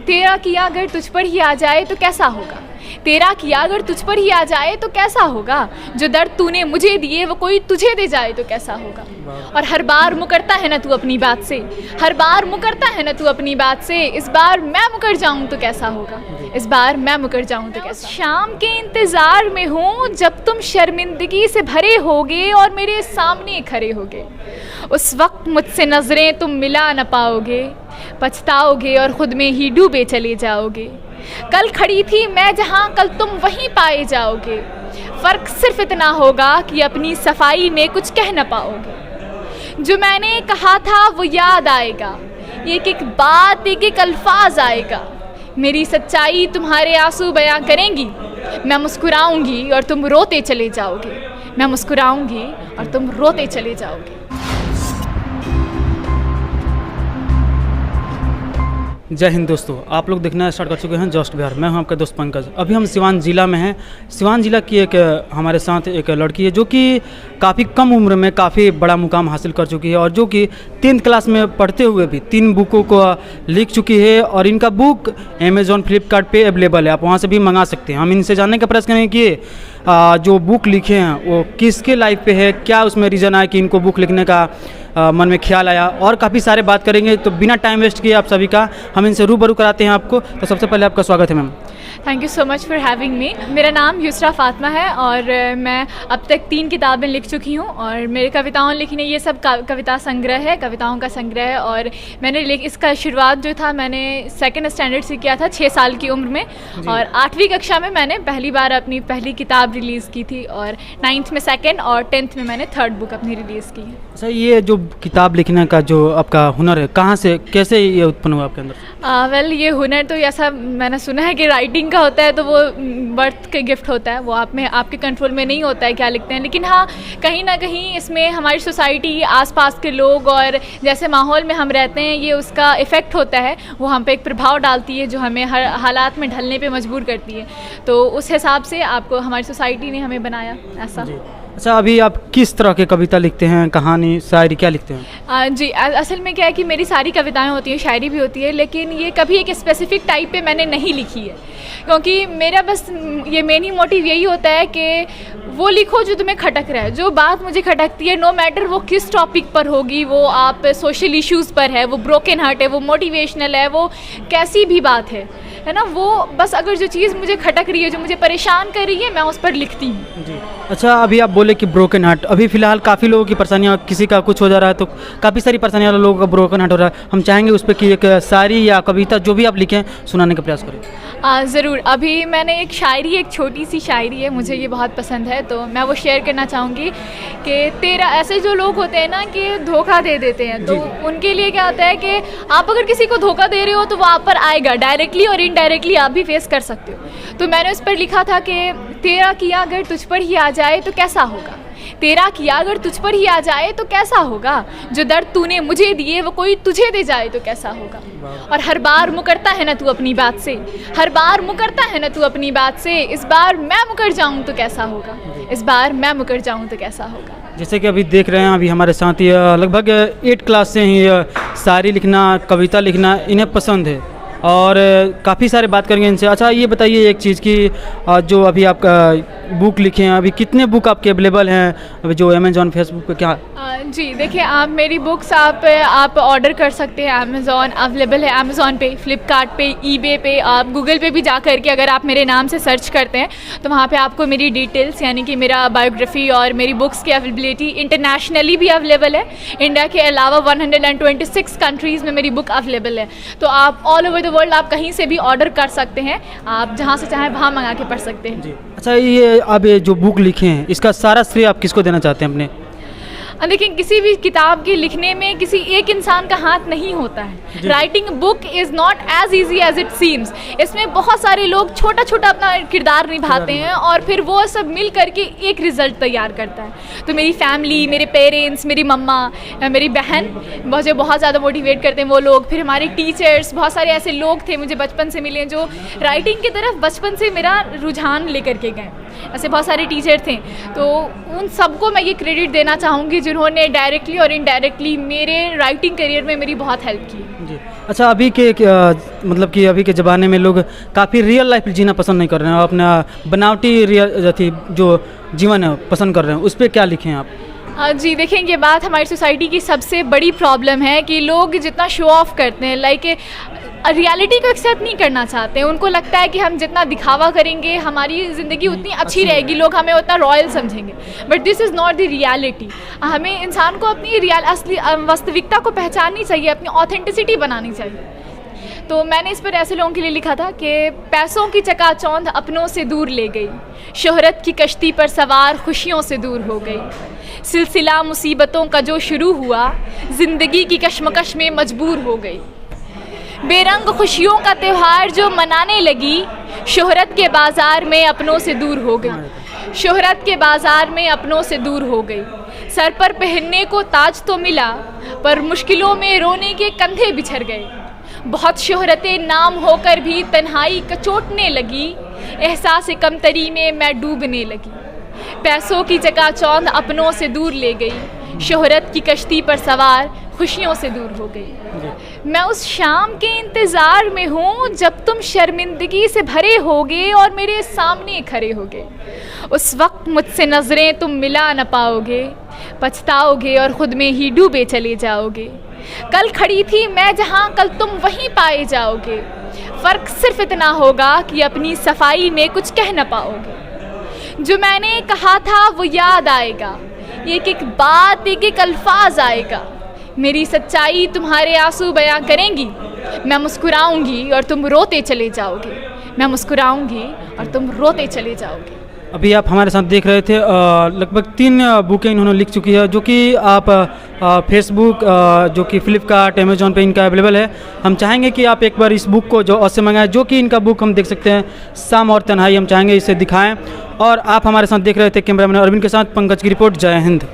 तेरा किया अगर तुझ पर ही आ जाए तो कैसा होगा, तेरा किया अगर तुझ पर ही आ जाए तो कैसा होगा, जो दर्द तूने मुझे दिए वो कोई तुझे दे जाए तो कैसा होगा। और हर बार मुकरता है ना तू अपनी बात से, हर बार मुकरता है ना तू अपनी बात से, इस बार मैं मुकर जाऊं तो कैसा होगा, इस बार मैं मुकर जाऊं तो कैसा। शाम के इंतज़ार में हूँ जब तुम शर्मिंदगी से भरे होगे और मेरे सामने खड़े होगे, उस वक्त मुझसे नज़रें तुम मिला न पाओगे, पछताओगे और ख़ुद में ही डूबे चले जाओगे। कल खड़ी थी मैं जहाँ कल तुम वहीं पाए जाओगे, फ़र्क सिर्फ इतना होगा कि अपनी सफाई में कुछ कह न पाओगे। जो मैंने कहा था वो याद आएगा, एक एक बात एक एक अल्फाज आएगा, मेरी सच्चाई तुम्हारे आंसू बयां करेंगी, मैं मुस्कुराऊंगी और तुम रोते चले जाओगे, मैं मुस्कुराऊंगी और तुम रोते चले जाओगे। जय हिंद दोस्तों, आप लोग देखना स्टार्ट कर चुके हैं जस्ट बिहार। मैं हूं आपका दोस्त पंकज। अभी हम सिवान ज़िला में हैं। सिवान ज़िला की एक हमारे साथ एक लड़की है जो कि काफ़ी कम उम्र में काफ़ी बड़ा मुकाम हासिल कर चुकी है और जो कि 10th क्लास में पढ़ते हुए भी 3 बुकों को लिख चुकी है और इनका बुक अमेज़ॉन फ्लिपकार्ट पे अवेलेबल है, आप वहाँ से भी मंगा सकते हैं। हम इनसे जानने का प्रयास करेंगे कि जो बुक लिखे हैं वो किसके लाइफ पे है, क्या उसमें रीज़न आया कि इनको बुक लिखने का मन में ख्याल आया, और काफ़ी सारे बात करेंगे। तो बिना टाइम वेस्ट किए आप सभी का हम इनसे रूबरू कराते हैं आपको। तो सबसे पहले आपका स्वागत है ma'am. Thank you so much for having me. मेरा नाम युसरा फातिमा है और मैं अब तक 3 किताबें लिख चुकी हूँ और मेरे कविताओं लिखने ये सब कविता संग्रह है, कविताओं का संग्रह है। और मैंने इसका शुरुआत जो था मैंने 2nd स्टैंडर्ड से किया था 6 साल की उम्र में, और 8वीं कक्षा में मैंने पहली बार अपनी पहली किताब रिलीज़ की थी और 9th में 2nd और 10th में मैंने 3rd बुक अपनी रिलीज़ की है। अच्छा, ये जो किताब लिखने का जो आपका हुनर है, कहाँ से कैसे ये उत्पन्न हुआ आपके अंदर? वेल ये हुनर तो ऐसा मैंने सुना है कि राइटिंग का होता है, तो वो बर्थ के गिफ्ट होता है, वो आप में आपके कंट्रोल में नहीं होता है क्या लिखते हैं। लेकिन हाँ, कहीं ना कहीं इसमें हमारी सोसाइटी, आसपास के लोग और जैसे माहौल में हम रहते हैं, ये उसका इफ़ेक्ट होता है, वो हम पे एक प्रभाव डालती है जो हमें हर हालात में ढलने पे मजबूर करती है। तो उस हिसाब से आपको हमारी सोसाइटी ने हमें बनाया ऐसा। अच्छा, अभी आप किस तरह के कविता लिखते हैं, कहानी, शायरी, क्या लिखते हैं? जी, असल में क्या है कि मेरी सारी कविताएं होती हैं, शायरी भी होती है, लेकिन ये कभी एक स्पेसिफिक टाइप पे मैंने नहीं लिखी है, क्योंकि मेरा बस ये मेन ही मोटिव यही होता है कि वो लिखो जो तुम्हें खटक रहा है। जो बात मुझे खटकती है, नो मैटर वो किस टॉपिक पर होगी, वो आप सोशल इश्यूज़ पर है, वो ब्रोकन हार्ट है, वो मोटिवेशनल है, वो कैसी भी बात है ना, वो बस अगर जो चीज़ मुझे खटक रही है, जो मुझे परेशान कर रही है, मैं उस पर लिखती हूँ। जी। अच्छा, अभी आप बोले कि ब्रोकन हार्ट, अभी फ़िलहाल काफ़ी लोगों की परेशानियाँ, किसी का कुछ हो जा रहा है तो काफ़ी सारी परेशानियाँ वाले लोगों का ब्रोकन हार्ट हो रहा है। हम चाहेंगे उस पर कि एक शायरी या कविता जो भी आप लिखें सुनाने का प्रयास करें। ज़रूर। अभी मैंने एक शायरी, एक छोटी सी शायरी है, मुझे ये बहुत पसंद है, तो मैं वो शेयर करना चाहूँगी कि तेरा, ऐसे जो लोग होते हैं ना कि धोखा दे देते हैं, तो उनके लिए क्या होता है कि आप अगर किसी को धोखा दे रहे हो तो वो आप पर आएगा, डायरेक्टली और इनडायरेक्टली आप भी फेस कर सकते हो। तो मैंने उस पर लिखा था कि तेरा किया अगर तुझ पर ही आ जाए तो कैसा होगा, तेरा किया अगर तुझ पर ही आ जाए तो कैसा होगा, जो दर्द तूने मुझे दिए वो कोई तुझे दे जाए तो कैसा होगा। और हर बार मुकरता है ना तू अपनी बात से, हर बार मुकरता है ना तू अपनी बात से, इस बार मैं मुकर जाऊं तो कैसा होगा, इस बार मैं मुकर जाऊं तो कैसा होगा। जैसे कि अभी देख रहे हैं, अभी हमारे साथ ये लगभग 8 क्लास से ही शायरी लिखना, कविता लिखना इन्हें पसंद है और काफ़ी सारे बात करेंगे इनसे। अच्छा, ये बताइए एक चीज़ कि जो अभी आप बुक लिखे हैं, अभी कितने बुक आपके अवेलेबल हैं अभी जो अमेज़ॉन, फेसबुक पे क्या? जी देखिए, आप मेरी बुक्स आप ऑर्डर कर सकते हैं, अमेज़ॉन अवेलेबल है, अमेज़ॉन पे, फ्लिपकार्ट पे, ईबे पे, आप गूगल पे भी जा करके अगर आप मेरे नाम से सर्च करते हैं तो वहाँ पे आपको मेरी डिटेल्स, यानी कि मेरा बायोग्राफी और मेरी बुक्स की अवेलेबिलिटी इंटरनेशनली भी अवेलेबल है। इंडिया के अलावा 126 कंट्रीज़ में मेरी बुक अवेलेबल है, तो आप ऑल ओवर द वर्ल्ड आप कहीं से भी ऑर्डर कर सकते हैं, आप जहाँ से चाहें वहाँ मंगा के पढ़ सकते हैं। अच्छा, ये अब ये जो बुक लिखे हैं इसका सारा श्रेय आप किसको देना चाहते हैं अपने? देखिए, किसी भी किताब के लिखने में किसी एक इंसान का हाथ नहीं होता है। Writing book is not as easy as it seems. इसमें बहुत सारे लोग छोटा छोटा अपना किरदार निभाते हैं और फिर वो सब मिल करके एक रिज़ल्ट तैयार करता है। तो मेरी फैमिली, मेरे पेरेंट्स, मेरी मम्मा, मेरी बहन मुझे बहुत ज़्यादा मोटिवेट करते हैं वो लोग, फिर हमारे टीचर्स, बहुत सारे ऐसे लोग थे मुझे बचपन से मिले जो राइटिंग की तरफ बचपन से मेरा रुझान लेकर के गए। ऐसे बहुत सारे टीचर थे, तो उन सबको मैं ये क्रेडिट देना चाहूँगी जिन्होंने डायरेक्टली और इनडायरेक्टली मेरे राइटिंग करियर में मेरी बहुत हेल्प की। जी। अच्छा, अभी के मतलब कि अभी के ज़माने में लोग काफ़ी रियल लाइफ जीना पसंद नहीं कर रहे हैं, अपना बनावटी रियल थी जो जीवन है पसंद कर रहे हैं, उस पर क्या लिखें आप? जी देखें, ये बात हमारी सोसाइटी की सबसे बड़ी प्रॉब्लम है कि लोग जितना शो ऑफ करते हैं, लाइक रियलिटी को एक्सेप्ट नहीं करना चाहते हैं। उनको लगता है कि हम जितना दिखावा करेंगे हमारी ज़िंदगी उतनी अच्छी रहेगी, लोग हमें उतना रॉयल समझेंगे, but this is not the reality. हमें इंसान को अपनी असली वास्तविकता को पहचाननी चाहिए, अपनी ऑथेंटिसिटी बनानी चाहिए। तो मैंने इस पर ऐसे लोगों के लिए लिखा था कि पैसों की चकाचौंध अपनों से दूर ले गई, शोहरत की कश्ती पर सवार खुशियों से दूर हो गई, सिलसिला मुसीबतों का जो शुरू हुआ ज़िंदगी की कश्मकश में मजबूर हो गई, बेरंग खुशियों का त्यौहार जो मनाने लगी, शोहरत के बाज़ार में अपनों से दूर हो गई, शोहरत के बाज़ार में अपनों से दूर हो गई। सर पर पहनने को ताज तो मिला, पर मुश्किलों में रोने के कंधे बिछड़ गए। बहुत शोहरतें नाम होकर भी तन्हाई कचोटने लगी, एहसास कमतरी में मैं डूबने लगी। पैसों की चकाचौंध अपनों से दूर ले गई, शोहरत की कश्ती पर सवार खुशियों से दूर हो गई। मैं उस शाम के इंतज़ार में हूँ जब तुम शर्मिंदगी से भरे होगे और मेरे सामने खड़े होगे। उस वक्त मुझसे नज़रें तुम मिला न पाओगे, पछताओगे और ख़ुद में ही डूबे चले जाओगे। कल खड़ी थी मैं जहाँ, कल तुम वहीं पाए जाओगे। फ़र्क सिर्फ इतना होगा कि अपनी सफाई में कुछ कह न पाओगे। जो मैंने कहा था वो याद आएगा, एक एक बात, एक एक अल्फाज आएगा। मेरी सच्चाई तुम्हारे आंसू बयां करेंगी, मैं मुस्कुराऊंगी और तुम रोते चले जाओगे। मैं मुस्कुराऊंगी और तुम रोते चले जाओगे। अभी आप हमारे साथ देख रहे थे लगभग 3 बुकें इन्होंने लिख चुकी है, जो कि आप फेसबुक, जो कि फ्लिपकार्ट, अमेजोन पे इनका अवेलेबल है। हम चाहेंगे कि आप एक बार इस बुक को जो से मंगाएं, जो कि इनका बुक हम देख सकते हैं, शाम और तन्हाई, हम चाहेंगे इसे दिखाएं। और आप हमारे साथ देख रहे थे कैमरामैन अरविंद के साथ पंकज की रिपोर्ट। जय हिंद।